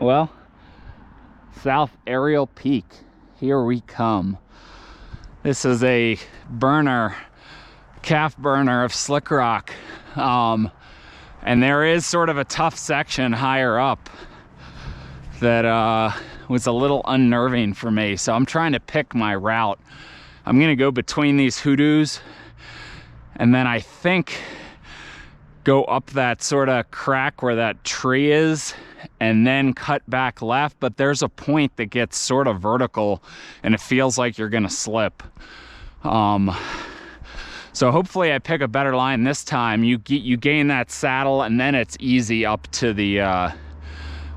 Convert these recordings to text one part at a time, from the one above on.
Well, South Ariel Peak, here we come. This is a burner, calf burner of slick rock. And there is sort of a tough section higher up that was a little unnerving for me. So I'm trying to pick my route. I'm gonna go between these hoodoos and then I think go up that sort of crack where that tree is and then cut back left, but there's a point that gets sort of vertical and it feels like you're gonna slip. So hopefully I pick a better line this time. You gain that saddle and then it's easy up to the,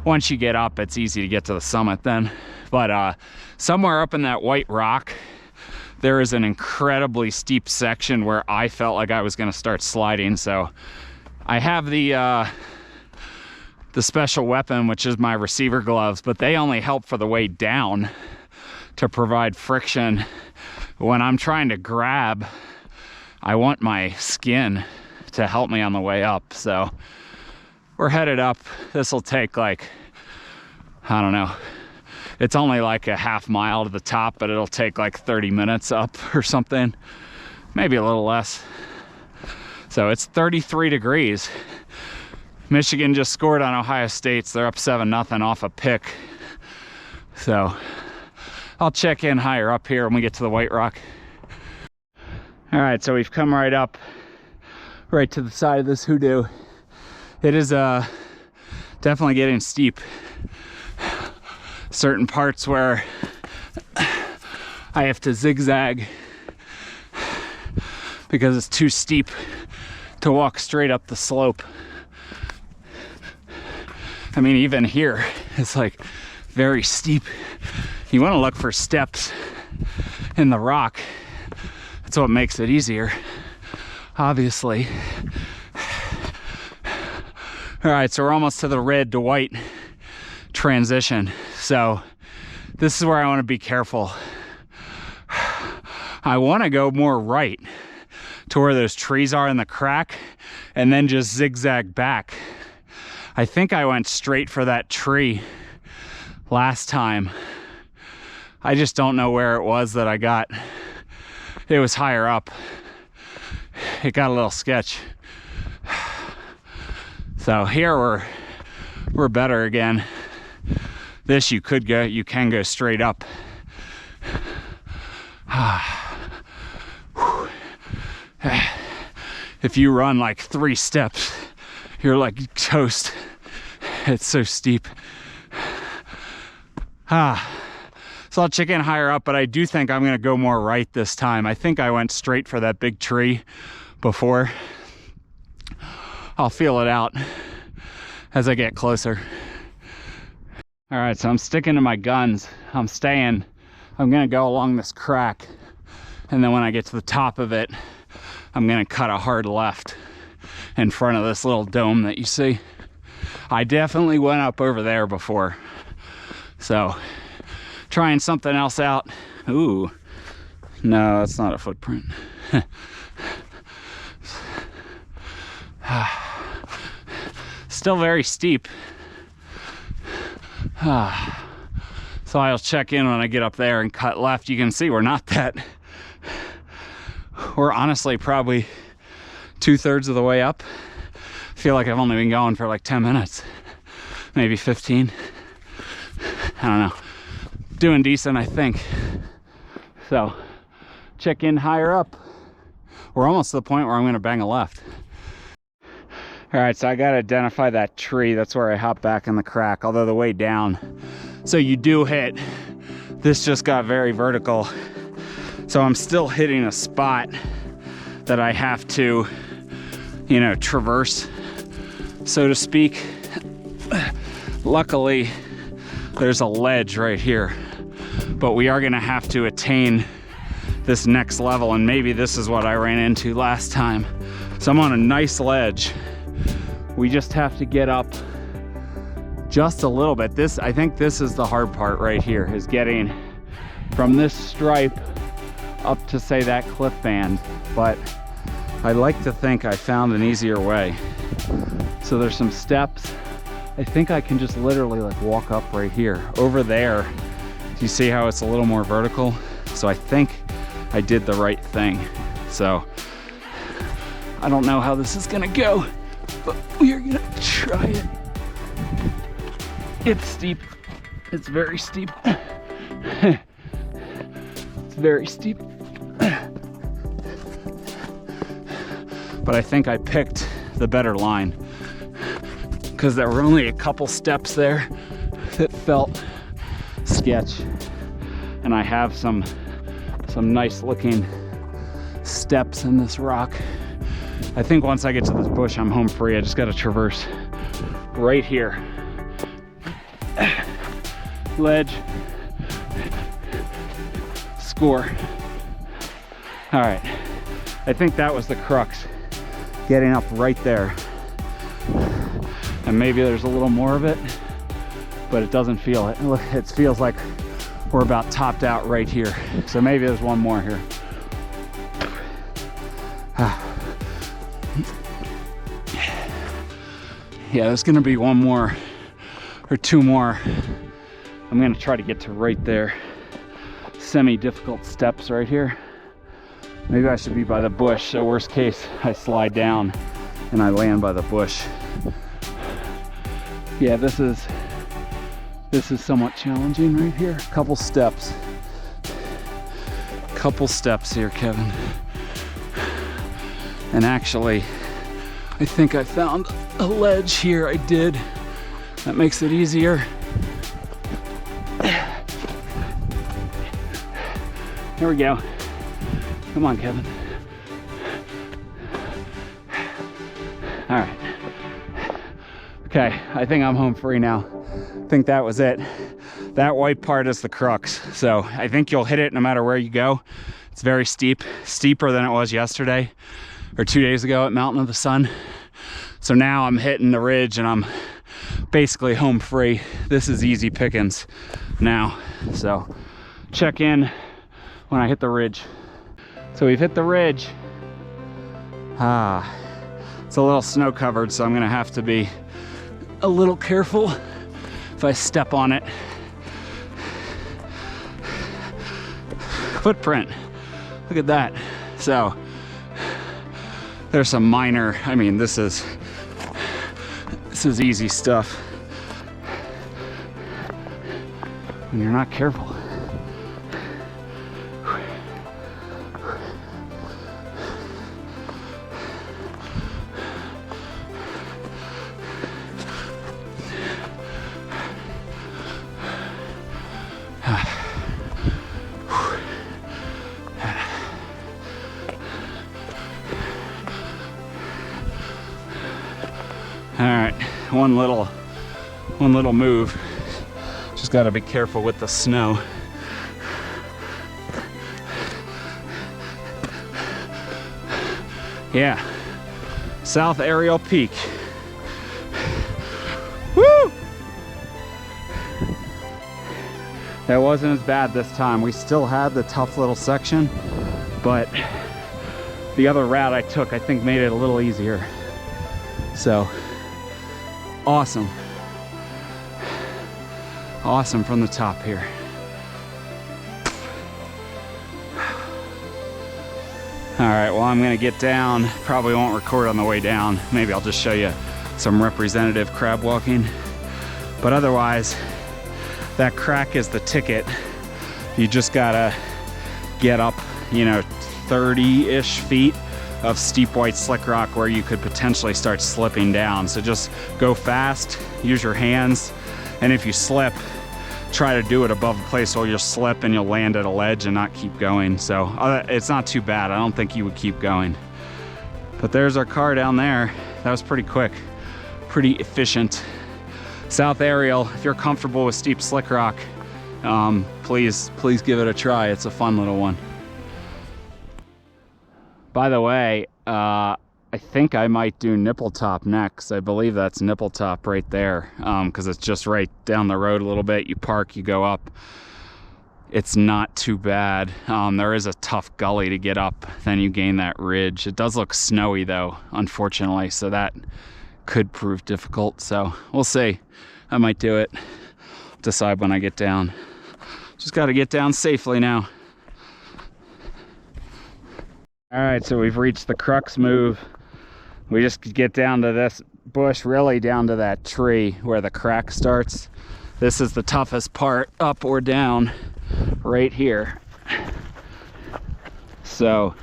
once you get up, it's easy to get to the summit then. But somewhere up in that white rock, there is an incredibly steep section where I felt like I was gonna start sliding. So I have the special weapon, which is my receiver gloves, but they only help for the way down to provide friction. When I'm trying to grab, I want my skin to help me on the way up. So we're headed up. This will take like, I don't know, it's only like a half mile to the top, but it'll take like 30 minutes up or something, maybe a little less. So it's 33 degrees. Michigan just scored on Ohio State. So they're up 7-0 off a pick. So I'll check in higher up here when we get to the White Rock. All right, so we've come right up, right to the side of this hoodoo. It is definitely getting steep. Certain parts where I have to zigzag because it's too steep to walk straight up the slope. I mean, even here, it's like very steep. You want to look for steps in the rock. That's what makes it easier, obviously. All right, so we're almost to the red to white transition. So this is where I want to be careful. I want to go more right to where those trees are in the crack and then just zigzag back. I think I went straight for that tree last time. I just don't know where it was that I got. It was higher up. It got a little sketch. So here we're better again. This you can go straight up. If you run like 3 steps, you're like toast. It's so steep. So I'll check in higher up, but I do think I'm gonna go more right this time. I think I went straight for that big tree before. I'll feel it out as I get closer. All right, so I'm sticking to my guns. I'm gonna go along this crack. And then when I get to the top of it, I'm gonna cut a hard left in front of this little dome that you see. I definitely went up over there before. So trying something else out. Ooh, no, that's not a footprint. Still very steep. So I'll check in when I get up there and cut left. You can see we're honestly probably 2/3 of the way up. I feel like I've only been going for like 10 minutes, maybe 15. I don't know. Doing decent, I think. So check in higher up. We're almost to the point where I'm gonna bang a left. All right, so I gotta identify that tree. That's where I hop back in the crack, although the way down. So you do hit, this just got very vertical. So I'm still hitting a spot that I have to, you know, traverse, so to speak. Luckily, there's a ledge right here, but we are gonna have to attain this next level, and maybe this is what I ran into last time. So I'm on a nice ledge. We just have to get up just a little bit. I think this is the hard part right here, is getting from this stripe up to, say, that cliff band. But I like to think I found an easier way. So there's some steps I think I can just literally like walk up right here. Over there, do you see how it's a little more vertical? So I think I did the right thing. So I don't know how this is gonna go, but we are gonna try it. It's steep. It's very steep. It's very steep. But I think I picked the better line because there were only a couple steps there that felt sketch. And I have some nice looking steps in this rock. I think once I get to this bush, I'm home free. I just got to traverse right here. Ledge. Score. All right. I think that was the crux. Getting up right there. And maybe there's a little more of it, but it doesn't feel it. Look, it feels like we're about topped out right here. So maybe there's one more here. Yeah, there's gonna be one more or two more. I'm gonna try to get to right there. Semi-difficult steps right here. Maybe I should be by the bush, so worst case, I slide down and I land by the bush. Yeah, this is somewhat challenging right here. Couple steps here, Kevin. And actually, I think I found a ledge here. I did. That makes it easier. Here we go. Come on, Kevin. All right. Okay, I think I'm home free now. I think that was it. That white part is the crux. So I think you'll hit it no matter where you go. It's very steep, steeper than it was yesterday or 2 days ago at Mountain of the Sun. So now I'm hitting the ridge and I'm basically home free. This is easy pickings now. So check in when I hit the ridge. So we've hit the ridge. It's a little snow covered, so I'm gonna have to be a little careful if I step on it. Footprint, look at that. So there's some minor, I mean, this is easy stuff when you're not careful. All right, one little move. Just got to be careful with the snow. Yeah, South Ariel Peak. Woo! That wasn't as bad this time. We still had the tough little section, but the other route I took, I think, made it a little easier. So, awesome. Awesome from the top here. All right, well, I'm gonna get down. Probably won't record on the way down. Maybe I'll just show you some representative crab walking. But otherwise, that crack is the ticket. You just gotta get up, 30-ish feet of steep white slick rock where you could potentially start slipping down. So just go fast, use your hands, and if you slip, try to do it above a place where you'll slip and you'll land at a ledge and not keep going. So it's not too bad. I don't think you would keep going. But there's our car down there. That was pretty quick, pretty efficient. South Ariel, if you're comfortable with steep slick rock, please give it a try. It's a fun little one. By the way, I think I might do Nipple Top next. I believe that's Nipple Top right there, because it's just right down the road a little bit. You park, you go up. It's not too bad. There is a tough gully to get up, then you gain that ridge. It does look snowy though, unfortunately, so that could prove difficult. So we'll see. I might do it. Decide when I get down. Just got to get down safely now. All right, so we've reached the crux move. We just get down to this bush, really down to that tree where the crack starts. This is the toughest part, up or down, right here. So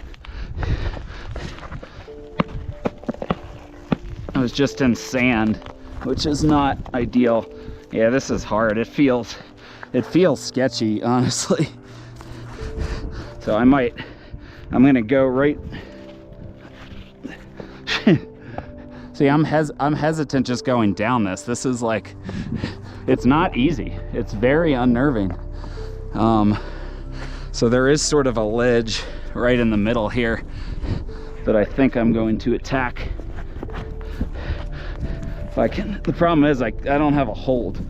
I was just in sand, which is not ideal. Yeah, this is hard. It feels sketchy, honestly. So I'm gonna go right. See, I'm hesitant just going down this. This is like, it's not easy. It's very unnerving. So there is sort of a ledge right in the middle here that I think I'm going to attack. If I can. The problem is I don't have a hold.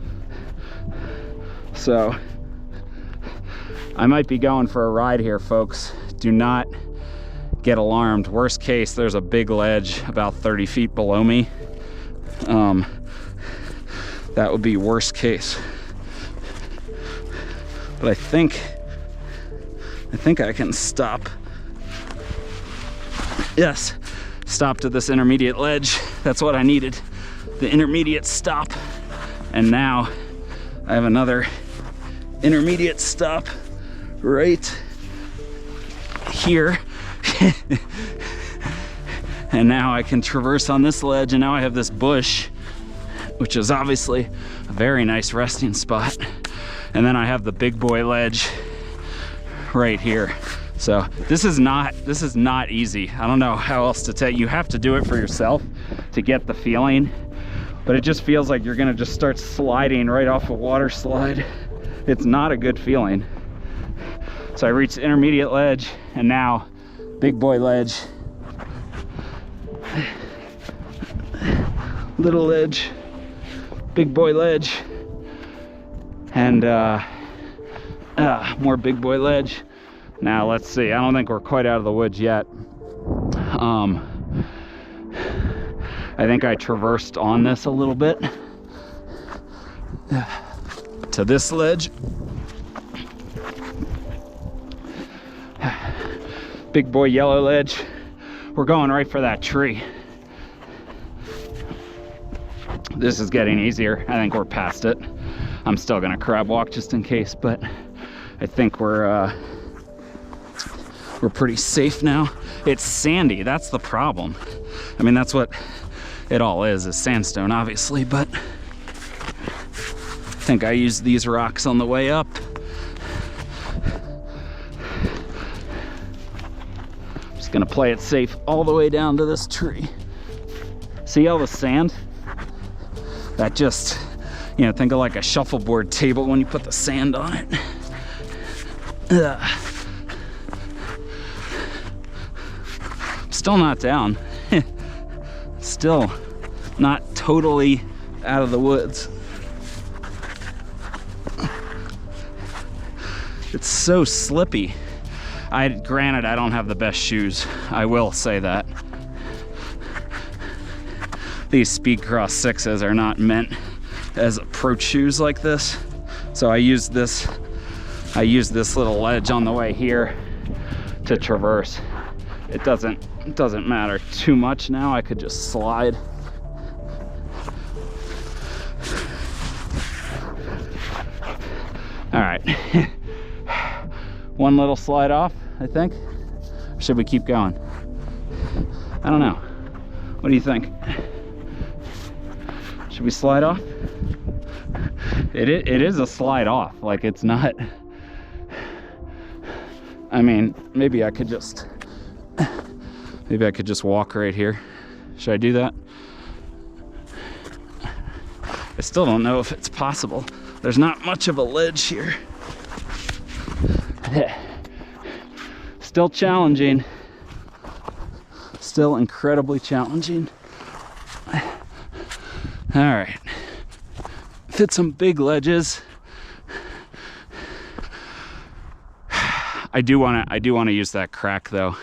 So I might be going for a ride here, folks. Do not get alarmed. Worst case, there's a big ledge about 30 feet below me. That would be worst case. But I think I can stop. Yes, stop to this intermediate ledge. That's what I needed. The intermediate stop. And now I have another intermediate stop right here. And now I can traverse on this ledge, and now I have this bush, which is obviously a very nice resting spot. And then I have the big boy ledge right here. So this is not easy. I don't know how else to tell you. You have to do it for yourself to get the feeling, but it just feels like you're gonna just start sliding right off a water slide. It's not a good feeling. So I reached the intermediate ledge, and now big boy ledge, little ledge, big boy ledge, and more big boy ledge. Now let's see, I don't think we're quite out of the woods yet. I think I traversed on this a little bit to this ledge. Big boy yellow ledge. We're going right for that tree. This is getting easier. I think we're past it. I'm still gonna crab walk just in case, but I think we're pretty safe now. It's sandy, that's the problem. I mean, that's what it all is sandstone, obviously, but I think I used these rocks on the way up. Just gonna play it safe all the way down to this tree. See all the sand? That just, you know, think of like a shuffleboard table when you put the sand on it. Still not down. Still not totally out of the woods. It's so slippy. Granted, I don't have the best shoes. I will say that. These Speedcross 6s are not meant as approach shoes like this. So I use this little ledge on the way here to traverse. It doesn't matter too much now. I could just slide. All right. One little slide off, I think. Or should we keep going? I don't know. What do you think? Should we slide off? It is a slide off. Like, it's not. I mean, maybe I could just walk right here. Should I do that? I still don't know if it's possible. There's not much of a ledge here. Still challenging. Still incredibly challenging. All right. Hit some big ledges. I do want to use that crack though,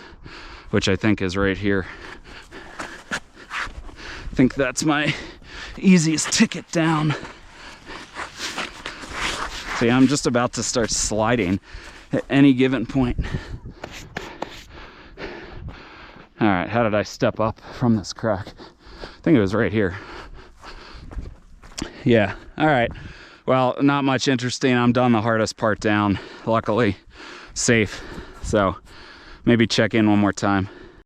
which I think is right here. I think that's my easiest ticket down. See, I'm just about to start sliding at any given point. All right, how did I step up from this crack? I think it was right here. Yeah, all right. Well, not much interesting. I'm done the hardest part down. Luckily, safe. So maybe check in one more time.